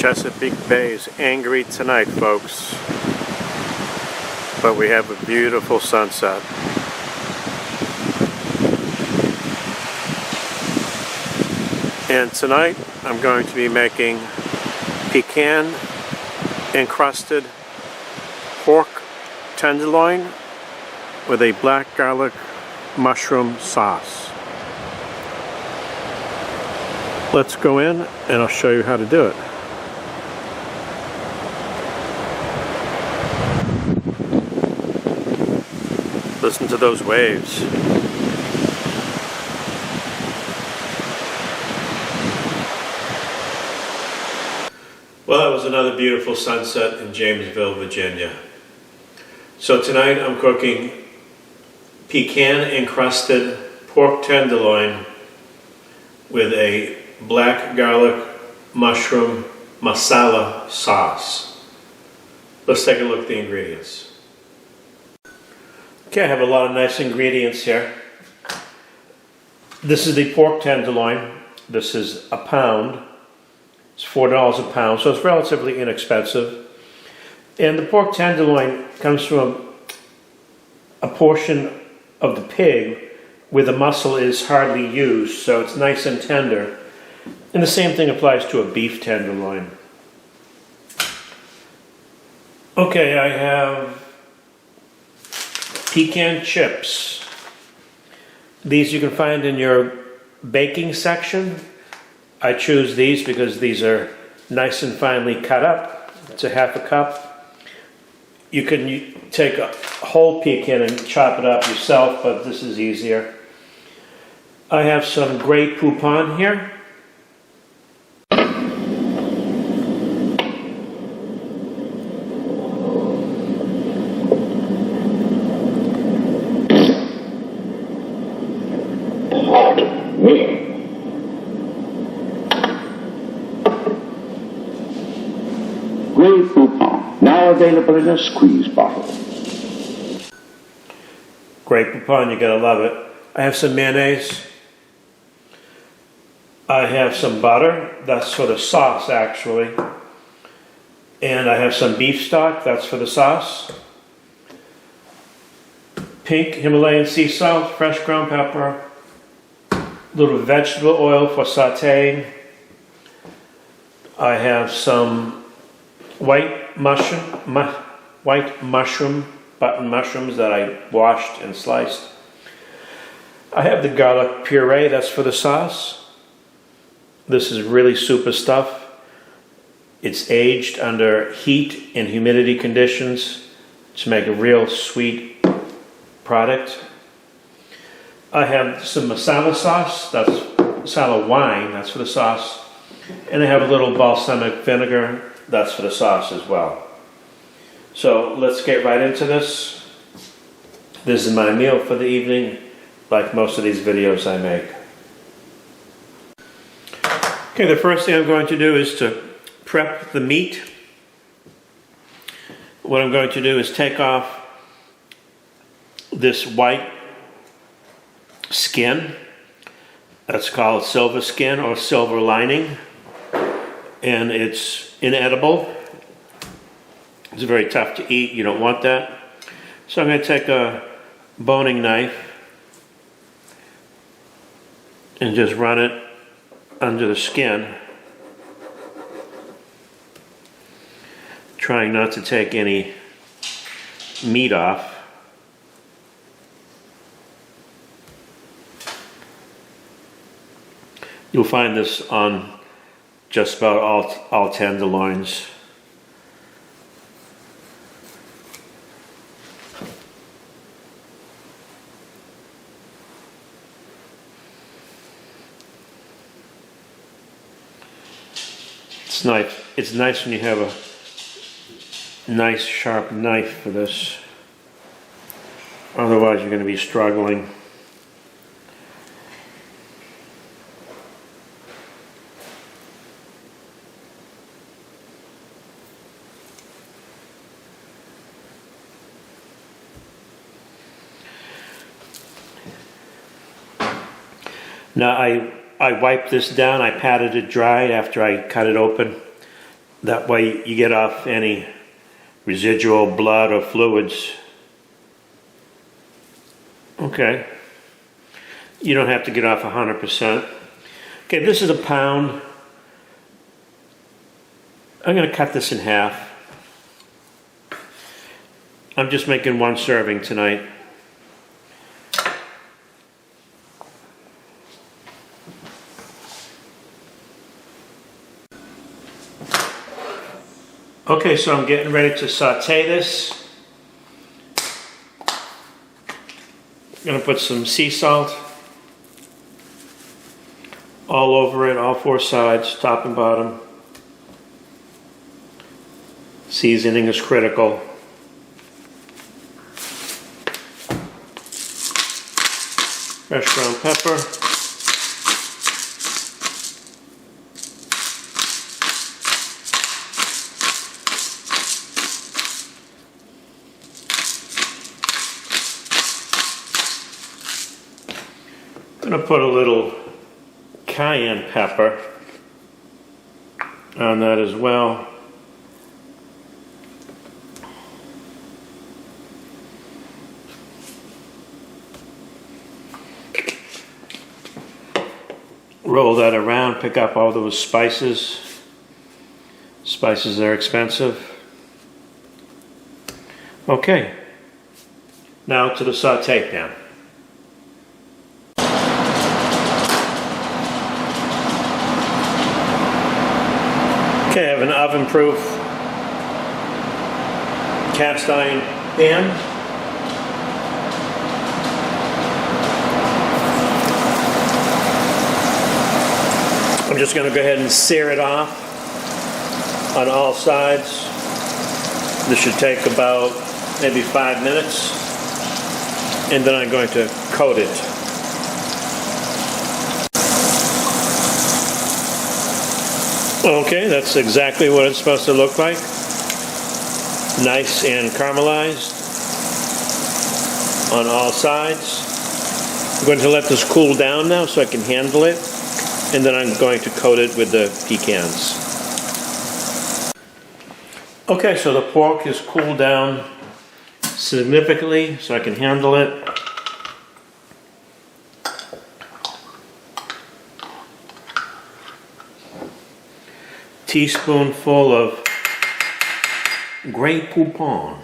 Chesapeake Bay is angry tonight, folks, but we have a beautiful sunset. And tonight I'm going to be making pecan encrusted pork tenderloin with a black garlic mushroom sauce. Let's go in and I'll show you how to do it. Listen to those waves. Well, that was another beautiful sunset in Jamesville, Virginia. So tonight I'm cooking pecan encrusted pork tenderloin with a black garlic mushroom masala sauce. Let's take a look at the ingredients. Okay, I have a lot of nice ingredients here. This is the pork tenderloin. This is a pound. It's $4 a pound, so it's relatively inexpensive. And the pork tenderloin comes from a portion of the pig where the muscle is hardly used, so it's nice and tender. And the same thing applies to a beef tenderloin. Okay, I have pecan chips. These you can find in your baking section. I choose these because these are nice and finely cut up. It's a half a cup. You can take a whole pecan and chop it up yourself, but this is easier. I have some Grey Poupon here. Grey Poupon, now available in a squeeze bottle. Grey Poupon, you gotta love it. I have some mayonnaise. I have some butter. That's for the sauce, actually. And I have some beef stock. That's for the sauce. Pink Himalayan sea salt, fresh ground pepper. A little vegetable oil for sauteing. I have some white mushroom, button mushrooms that I washed and sliced. I have the garlic puree, that's for the sauce. This is really super stuff. It's aged under heat and humidity conditions to make a real sweet product. I have some masala sauce, that's masala wine, that's for the sauce. And I have a little balsamic vinegar, that's for the sauce as well. So let's get right into this. This is my meal for the evening, like most of these videos I make. Okay, the first thing I'm going to do is to prep the meat. What I'm going to do is take off this white skin. That's called silver skin or silver lining. And it's inedible. It's very tough to eat. You don't want that. So I'm going to take a boning knife and just run it under the skin, trying not to take any meat off. You'll find this on just about all tenderloins. It's nice when you have a nice sharp knife for this. Otherwise you're going to be struggling. Now I wiped this down, I patted it dry after I cut it open. That way you get off any residual blood or fluids. Okay. You don't have to get off 100%. Okay, this is a pound. I'm going to cut this in half. I'm just making one serving tonight. Okay, so I'm getting ready to saute this. I'm going to put some sea salt all over it, all four sides, top and bottom. Seasoning is critical. Fresh ground pepper. I'm going to put a little cayenne pepper on that as well. Roll that around, pick up all those spices. Spices are expensive. Okay, now to the saute pan. Okay, I have an oven-proof cast iron pan. I'm just going to go ahead and sear it off on all sides. This should take about maybe 5 minutes, and then I'm going to coat it. Okay, that's exactly what it's supposed to look like. Nice and caramelized on all sides. I'm going to let this cool down now so I can handle it, and then I'm going to coat it with the pecans. Okay, so the pork is cooled down significantly so I can handle it. Teaspoonful of Grey Poupon.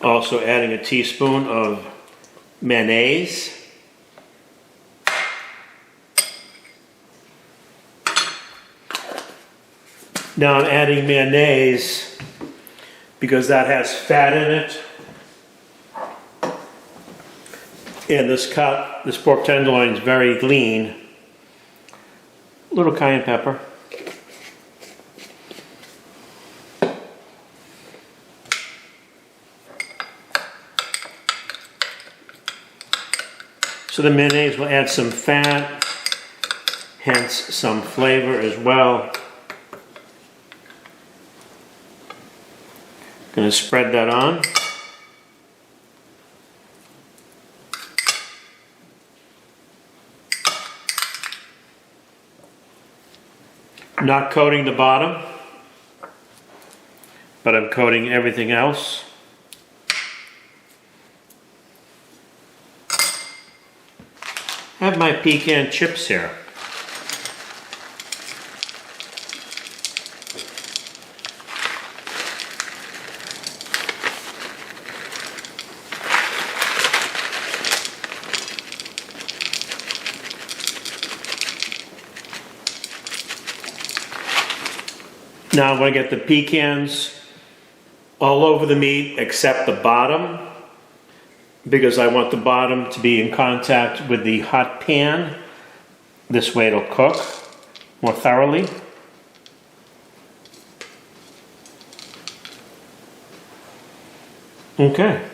Also adding a teaspoon of mayonnaise. Now I'm adding mayonnaise because that has fat in it. And this pork tenderloin is very lean. A little cayenne pepper. So the mayonnaise will add some fat, hence some flavor as well. Going to spread that on. Not coating the bottom, but I'm coating everything else. I have my pecan chips here. Now I'm going to get the pecans all over the meat except the bottom, because I want the bottom to be in contact with the hot pan. This way it'll cook more thoroughly. Okay.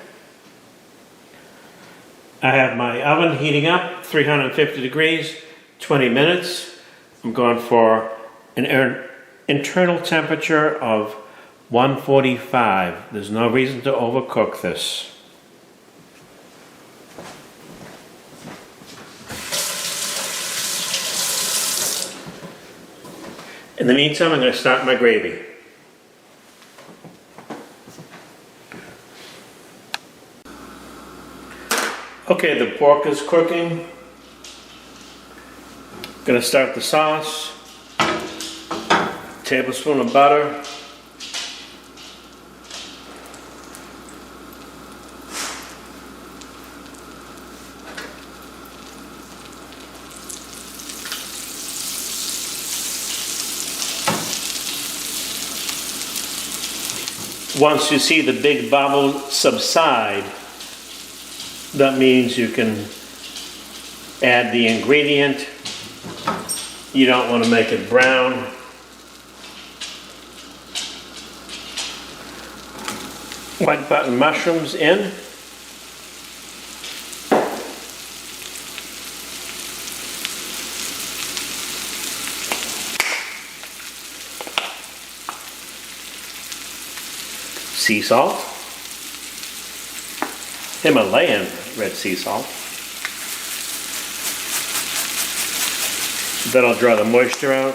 I have my oven heating up, 350 degrees, 20 minutes. I'm going for an internal temperature of 145. There's no reason to overcook this. In the meantime, I'm going to start my gravy. Okay, the pork is cooking. Going to start the sauce. Tablespoon of butter. Once you see the big bubble subside, that means you can add the ingredient. You don't want to make it brown. White button mushrooms in. Sea salt, Himalayan red sea salt. That'll draw the moisture out.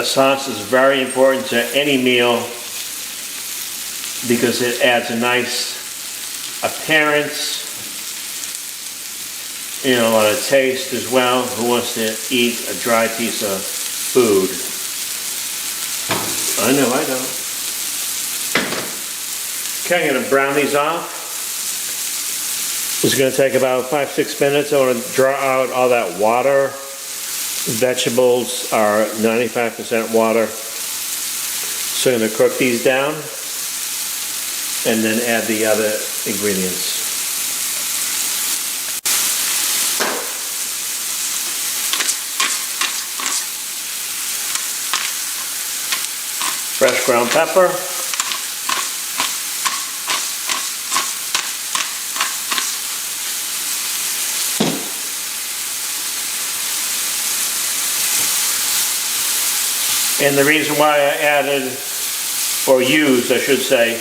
A sauce is very important to any meal because it adds a nice appearance. You know, a lot of taste as well. Who wants to eat a dry piece of food? I know I don't. Okay, I'm going to brown these off. It's going to take about 5-6 minutes. I want to draw out all that water. Vegetables are 95% water. So I'm going to cook these down and then add the other ingredients. Fresh ground pepper. And the reason why I added, or used, I should say,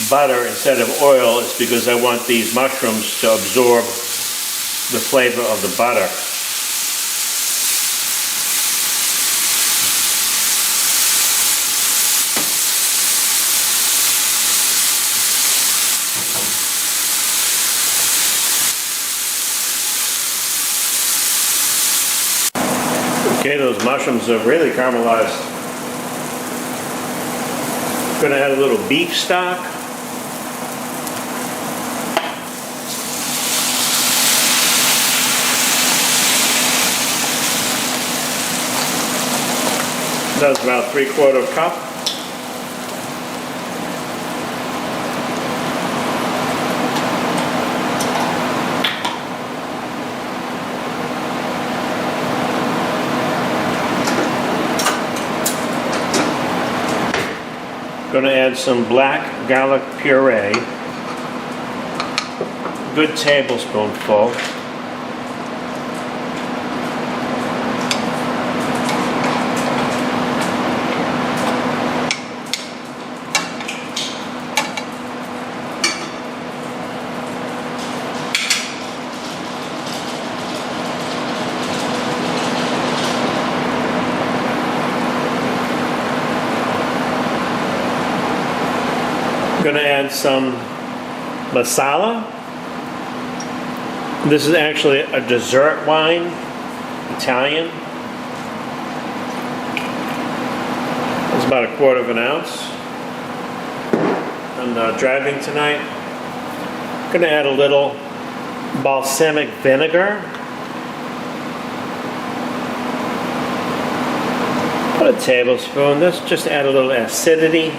butter instead of oil is because I want these mushrooms to absorb the flavor of the butter. Okay, those mushrooms are really caramelized. Gonna add a little beef stock. That's about 3/4 cup. Going to add some black garlic puree, good tablespoonful. Going to add some Masala. This is actually a dessert wine, Italian. It's about 1/4 ounce. I'm driving tonight. Going to add a little balsamic vinegar. Put a tablespoon. Let's just add a little acidity.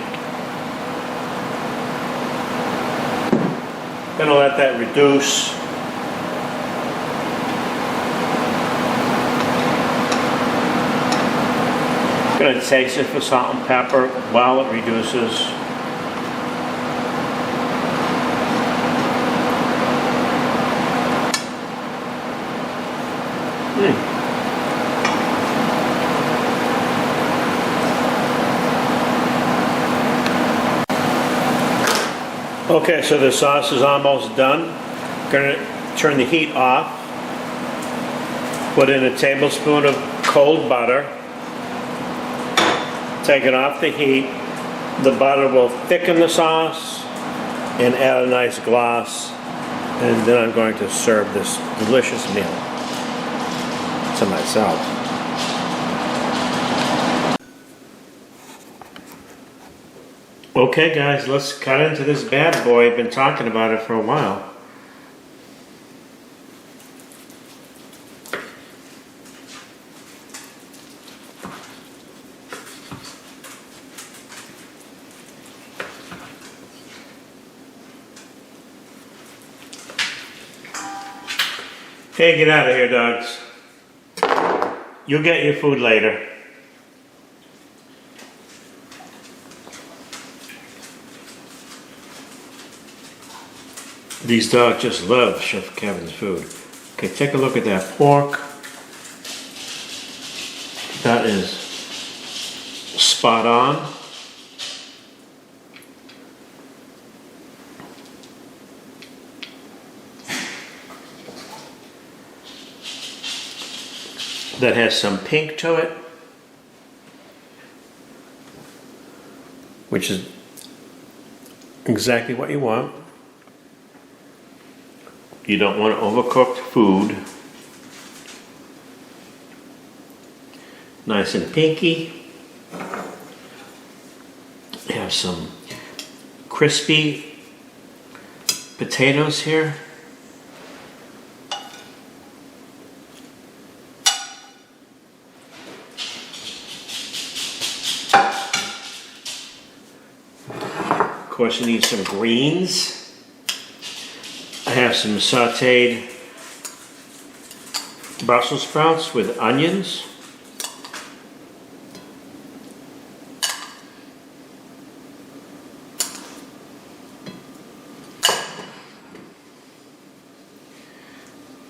Gonna let that reduce. Gonna taste it for salt and pepper while it reduces. Okay, so the sauce is almost done. Gonna turn the heat off. Put in a tablespoon of cold butter. Take it off the heat. The butter will thicken the sauce and add a nice gloss. And then I'm going to serve this delicious meal to myself. Okay guys, let's cut into this bad boy. I've been talking about it for a while. Hey, get out of here, dogs. You'll get your food later. These dogs just love Chef Kevin's food. Okay, take a look at that pork. That is spot on. That has some pink to it, which is exactly what you want. You don't want overcooked food. Nice and pinky. You have some crispy potatoes here. Of course, you need some greens. I have some sauteed Brussels sprouts with onions.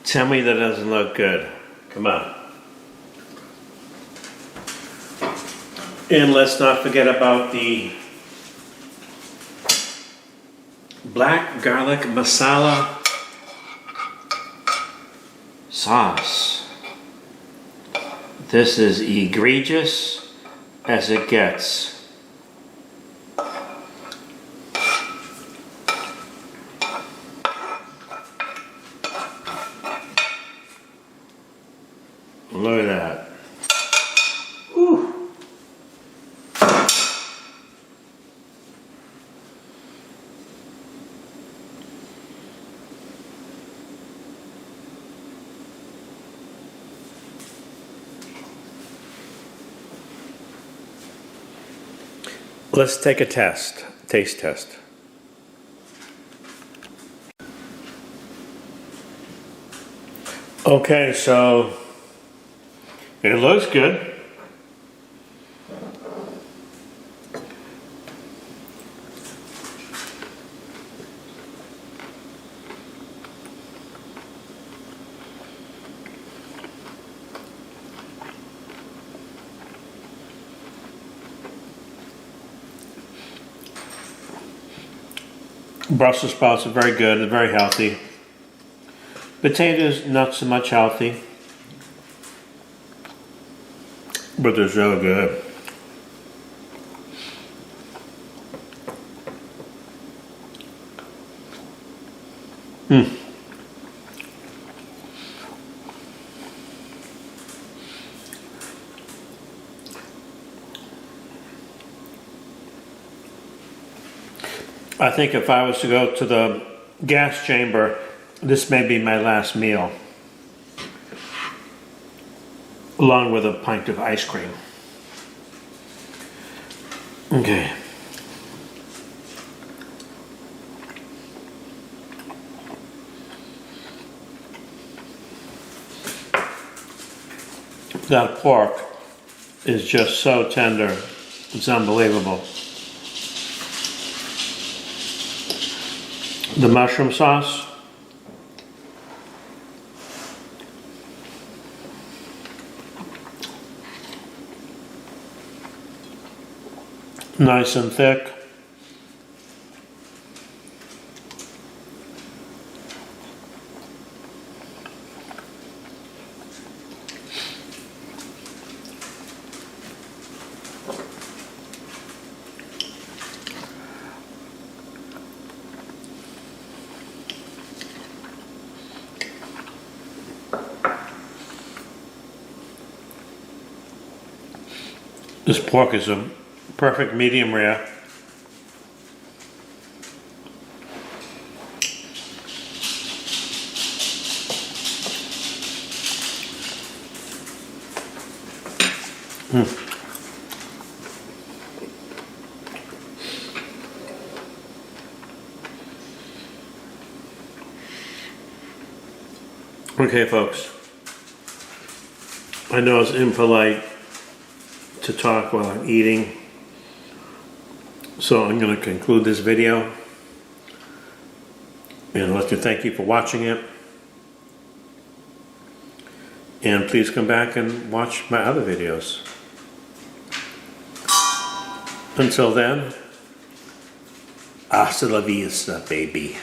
Tell me that doesn't look good. Come on. And let's not forget about the black garlic masala sauce. This is egregious as it gets. Look at that. Whew. Let's take a taste test. Okay, so it looks good. Brussels sprouts are very good, they're very healthy. Potatoes, not so much healthy, but they're so good. I think if I was to go to the gas chamber, this may be my last meal, along with a pint of ice cream. Okay. That pork is just so tender, it's unbelievable. The mushroom sauce, nice and thick. This pork is a perfect medium rare. Okay, folks. I know it's impolite to talk while I'm eating, so I'm going to conclude this video and let you thank you for watching it. And please come back and watch my other videos. Until then, hasta la vista, baby.